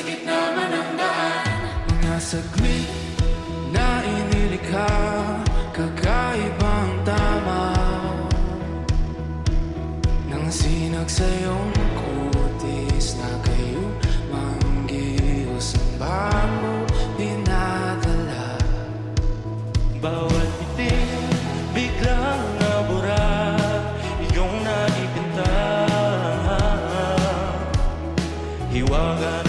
gitna man ang daan. Mga saglit na inilikha, kakaibang tamaw ng sinag sa iyong kutis na kayo manggiyos ang bago dinadala. Bawat itim, biglang nabura, iyong nakikita. Hiwaga